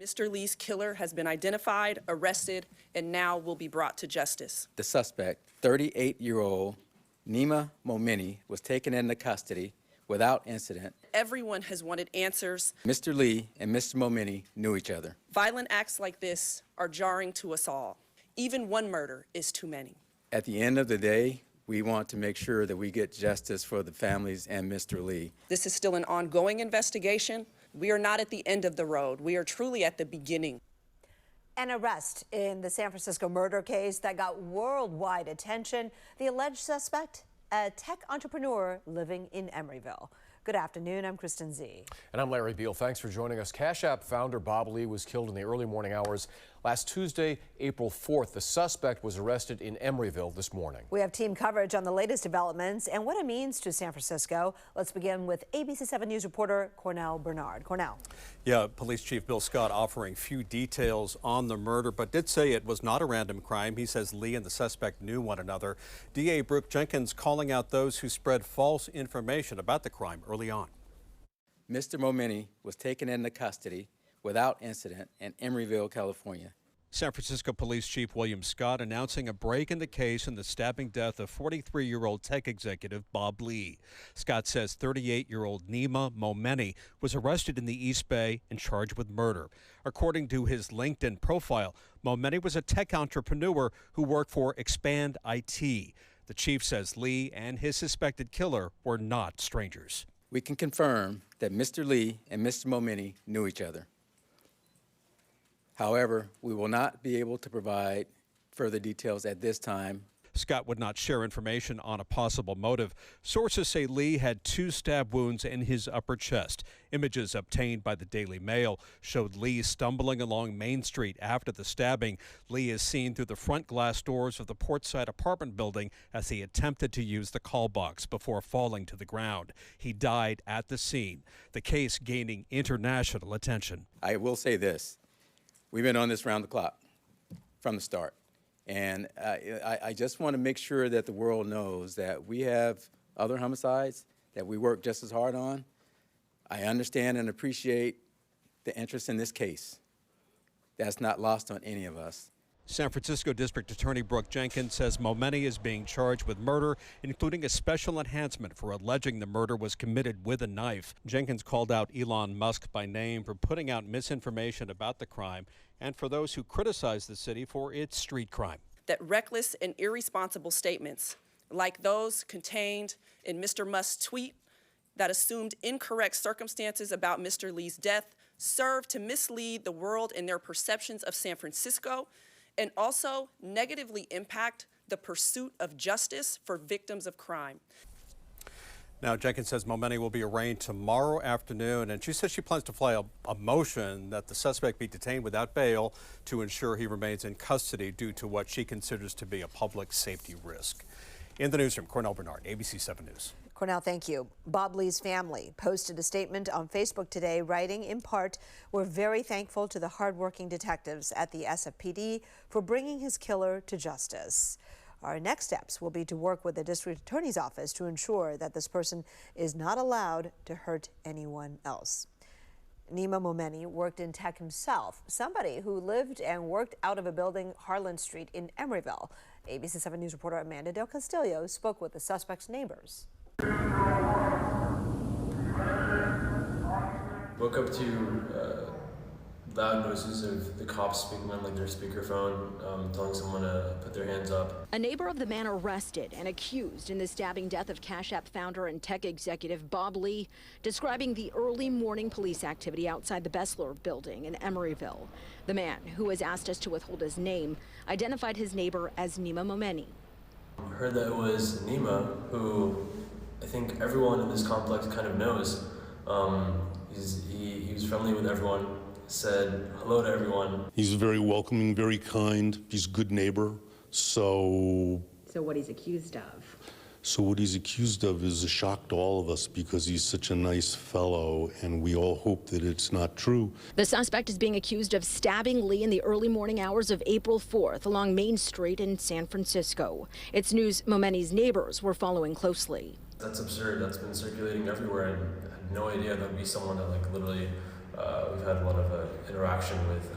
Mr. Lee's killer has been identified, arrested, and now will be brought to justice. The suspect, 38-year-old Nima Momeni, was taken into custody without incident. Everyone has wanted answers. Mr. Lee and Mr. Momeni knew each other. Violent acts like this are jarring to us all. Even one murder is too many. At the end of the day, we want to make sure that we get justice for the families and Mr. Lee. This is still an ongoing investigation. We are not at the end of the road. We are truly at the beginning. An arrest in the San Francisco murder case that got worldwide attention. The alleged suspect, a tech entrepreneur living in Emeryville. Good afternoon, I'm Kristen Z. And I'm Larry Beal. Thanks for joining us. Cash App founder Bob Lee was killed in the early morning hours last Tuesday, April 4th. The suspect was arrested in Emeryville this morning. We have team coverage on the latest developments and what it means to San Francisco. Let's begin with ABC 7 News reporter Cornell Bernard. Cornell. Yeah, Police Chief Bill Scott offering few details on the murder, but did say it was not a random crime. He says Lee and the suspect knew one another. DA Brooke Jenkins calling out those who spread false information about the crime early on. Mr. Momeni was taken into custody without incident in Emeryville, California. San Francisco Police Chief William Scott announcing a break in the case in the stabbing death of 43-year-old tech executive Bob Lee. Scott says 38-year-old Nima Momeni was arrested in the East Bay and charged with murder. According to his LinkedIn profile, Momeni was a tech entrepreneur who worked for Expand IT. The chief says Lee and his suspected killer were not strangers. We can confirm that Mr. Lee and Mr. Momeni knew each other. However, we will not be able to provide further details at this time. Scott would not share information on a possible motive. Sources say Lee had 2 stab wounds in his upper chest. Images obtained by the Daily Mail showed Lee stumbling along Main Street after the stabbing. Lee is seen through the front glass doors of the Portside apartment building as he attempted to use the call box before falling to the ground. He died at the scene, the case gaining international attention. I will say this. We've been on this round the clock from the start. And I just want to make sure that the world knows that we have other homicides that we work just as hard on. I understand and appreciate the interest in this case. That's not lost on any of us. San Francisco District Attorney Brooke Jenkins says Momeni is being charged with murder, including a special enhancement for alleging the murder was committed with a knife. Jenkins called out Elon Musk by name for putting out misinformation about the crime and for those who criticize the city for its street crime. That reckless and irresponsible statements, like those contained in Mr. Musk's tweet that assumed incorrect circumstances about Mr. Lee's death, serve to mislead the world in their perceptions of San Francisco and also negatively impact the pursuit of justice for victims of crime. Now, Jenkins says Momeni will be arraigned tomorrow afternoon, and she says she plans to file a motion that the suspect be detained without bail to ensure he remains in custody due to what she considers to be a public safety risk. In the newsroom, Cornell Bernard, ABC 7 News. Cornell, thank you. Bob Lee's family posted a statement on Facebook today, writing in part, "We're very thankful to the hardworking detectives at the SFPD for bringing his killer to justice. Our next steps will be to work with the district attorney's office to ensure that this person is not allowed to hurt anyone else." Nima Momeni worked in tech himself, somebody who lived and worked out of a building Harlan Street in Emeryville. ABC 7 News reporter Amanda Del Castillo spoke with the suspect's neighbors. Woke up to loud noises of the cops speaking on their speakerphone, telling someone to put their hands up. A neighbor of the man arrested and accused in the stabbing death of Cash App founder and tech executive Bob Lee, describing the early morning police activity outside the Bessler building in Emeryville. The man, who has asked us to withhold his name, identified his neighbor as Nima Momeni. I heard that it was Nima, who I think everyone in this complex kind of knows. He was friendly with everyone, said hello to everyone. He's very welcoming, very kind. He's a good neighbor. So what he's accused of? So what he's accused of is a shock to all of us because he's such a nice fellow, and we all hope that it's not true. The suspect is being accused of stabbing Lee in the early morning hours of April 4th along Main Street in San Francisco. It's news Momeni's neighbors were following closely. That's absurd. That's been circulating everywhere, and I had no idea that would be someone that literally we've had a lot of interaction with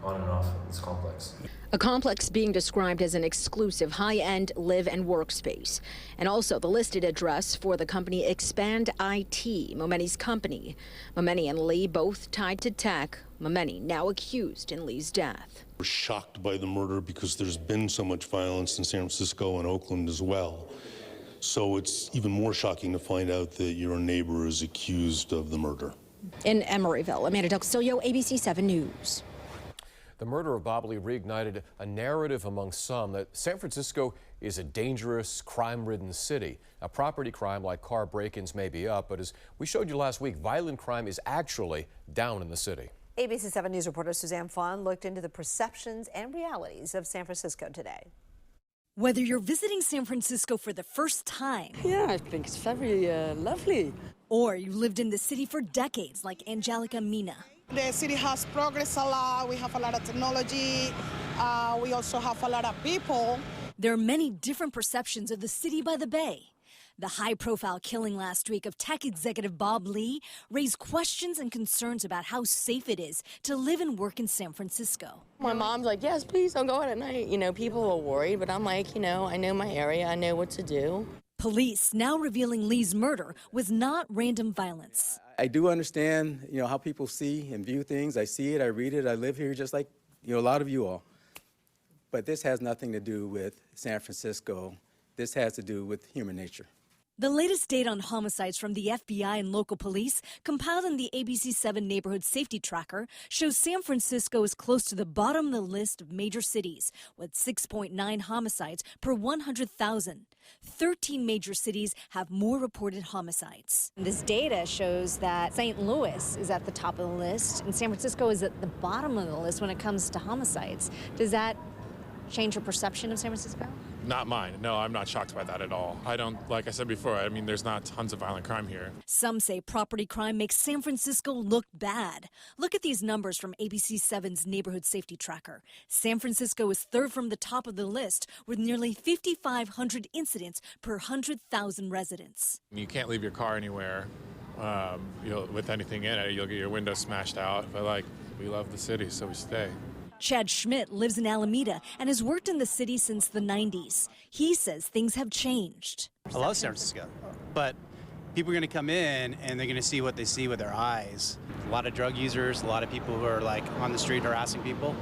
on and off this complex. A complex being described as an exclusive high-end live and work space, and also the listed address for the company Expand IT, Momeni's company. Momeni and Lee both tied to tech. Momeni now accused in Lee's death. We're shocked by the murder because there's been so much violence in San Francisco and Oakland as well. So it's even more shocking to find out that your neighbor is accused of the murder. In Emeryville, Amanda Del Castillo, ABC 7 News. The murder of Bob Lee reignited a narrative among some that San Francisco is a dangerous, crime-ridden city. Now, property crime like car break-ins may be up, but as we showed you last week, violent crime is actually down in the city. ABC 7 News reporter Suzanne Fawn looked into the perceptions and realities of San Francisco today. Whether you're visiting San Francisco for the first time, yeah, I think it's very lovely, or you lived in the city for decades like Angelica Mina. The city has progressed a lot. We have a lot of technology. We also have a lot of people. There are many different perceptions of the city by the Bay. The high-profile killing last week of tech executive Bob Lee raised questions and concerns about how safe it is to live and work in San Francisco. My mom's like, yes, please don't go out at night. You know, people are worried, but I'm like, you know, I know my area. I know what to do. Police now revealing Lee's murder was not random violence. I do understand, how people see and view things. I see it, I read it, I live here just like, a lot of you all. But this has nothing to do with San Francisco. This has to do with human nature. The latest data on homicides from the FBI and local police, compiled in the ABC 7 Neighborhood Safety Tracker, shows San Francisco is close to the bottom of the list of major cities, with 6.9 homicides per 100,000. 13 major cities have more reported homicides. This data shows that St. Louis is at the top of the list, and San Francisco is at the bottom of the list when it comes to homicides. Does that change your perception of San Francisco? Not mine. No, I'm not shocked by that at all. I don't, like I said before, I mean, there's not tons of violent crime here. Some say property crime makes San Francisco look bad. Look at these numbers from ABC 7's Neighborhood Safety Tracker. San Francisco is third from the top of the list with nearly 5,500 incidents per 100,000 residents. You can't leave your car anywhere with anything in it. You'll get your windows smashed out. But, we love the city, so we stay. Chad Schmidt lives in Alameda and has worked in the city since the 90s. He says things have changed. I love San Francisco, but people are going to come in and they're going to see what they see with their eyes. A lot of drug users, a lot of people who are on the street harassing people.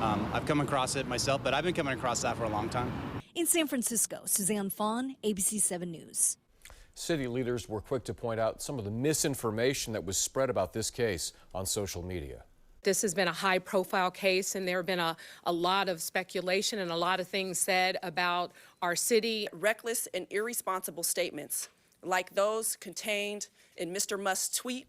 I've come across it myself, but I've been coming across that for a long time. In San Francisco, Suzanne Fawn, ABC 7 News. City leaders were quick to point out some of the misinformation that was spread about this case on social media. This has been a high-profile case, and there have been a lot of speculation and a lot of things said about our city. Reckless and irresponsible statements, like those contained in Mr. Musk's tweet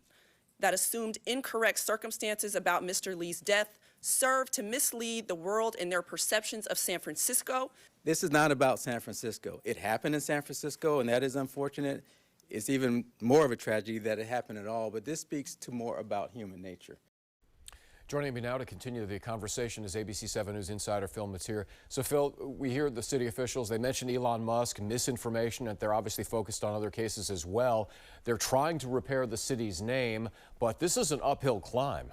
that assumed incorrect circumstances about Mr. Lee's death, served to mislead the world in their perceptions of San Francisco. This is not about San Francisco. It happened in San Francisco, and that is unfortunate. It's even more of a tragedy that it happened at all, but this speaks to more about human nature. Joining me now to continue the conversation is ABC 7 News insider Phil Mateer. So, Phil, we hear the city officials, they mentioned Elon Musk, misinformation, and they're obviously focused on other cases as well. They're trying to repair the city's name, but this is an uphill climb.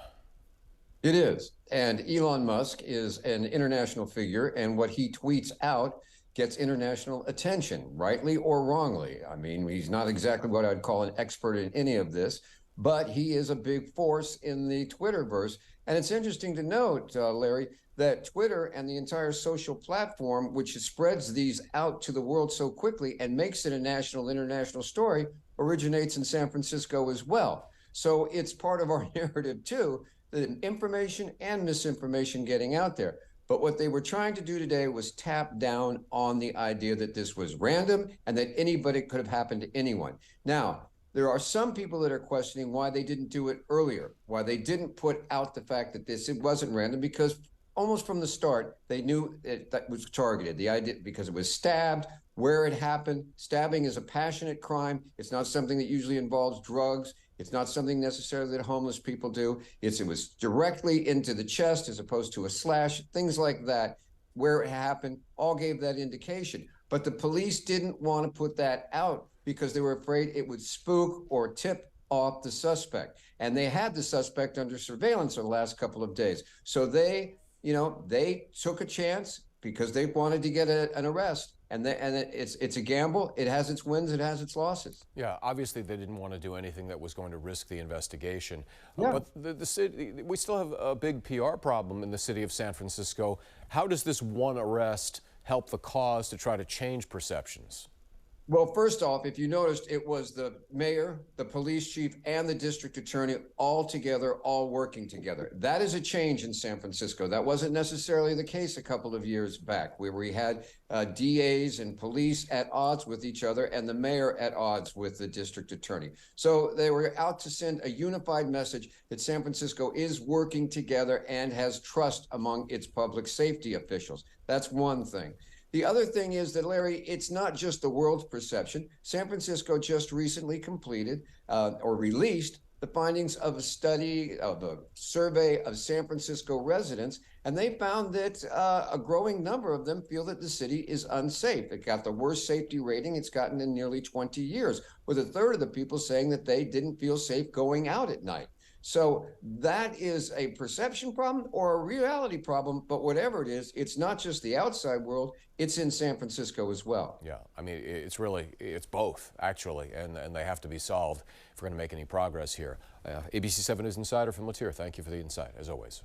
It is. And Elon Musk is an international figure, and what he tweets out gets international attention, rightly or wrongly. I mean, he's not exactly what I'd call an expert in any of this, but he is a big force in the Twitterverse. And it's interesting to note, Larry, that Twitter and the entire social platform, which spreads these out to the world so quickly and makes it a national, international story, originates in San Francisco as well. So it's part of our narrative, too, the information and misinformation getting out there. But what they were trying to do today was tap down on the idea that this was random and that anybody could have happened to anyone. Now, there are some people that are questioning why they didn't do it earlier, why they didn't put out the fact that it wasn't random, because almost from the start, they knew that was targeted. The idea, because it was stabbed, where it happened. Stabbing is a passionate crime. It's not something that usually involves drugs. It's not something necessarily that homeless people do. It was directly into the chest as opposed to a slash, things like that. Where it happened, all gave that indication. But the police didn't want to put that out because they were afraid it would spook or tip off the suspect. and they had the suspect under surveillance for the last couple of days. So they took a chance because they wanted to get an arrest. And it's a gamble. It has its wins. It has its losses. Yeah, obviously they didn't want to do anything that was going to risk the investigation. Yeah. But the city, we still have a big PR problem in the city of San Francisco. How does this one arrest help the cause to try to change perceptions? Well, first off, if you noticed, it was the mayor, the police chief, and the district attorney all together, all working together. That is a change in San Francisco. That wasn't necessarily the case a couple of years back, where we had DAs and police at odds with each other and the mayor at odds with the district attorney. So they were out to send a unified message that San Francisco is working together and has trust among its public safety officials. That's one thing. The other thing is that, Larry, it's not just the world's perception. San Francisco just recently completed or released the findings of a study, of a survey of San Francisco residents, and they found that a growing number of them feel that the city is unsafe. It got the worst safety rating it's gotten in nearly 20 years, with a third of the people saying that they didn't feel safe going out at night. So that is a perception problem or a reality problem, but whatever it is, it's not just the outside world, it's in San Francisco as well. Yeah, I mean, it's both, actually, and they have to be solved if we're going to make any progress here. ABC 7 News Insider Phil Matier, thank you for the insight, as always.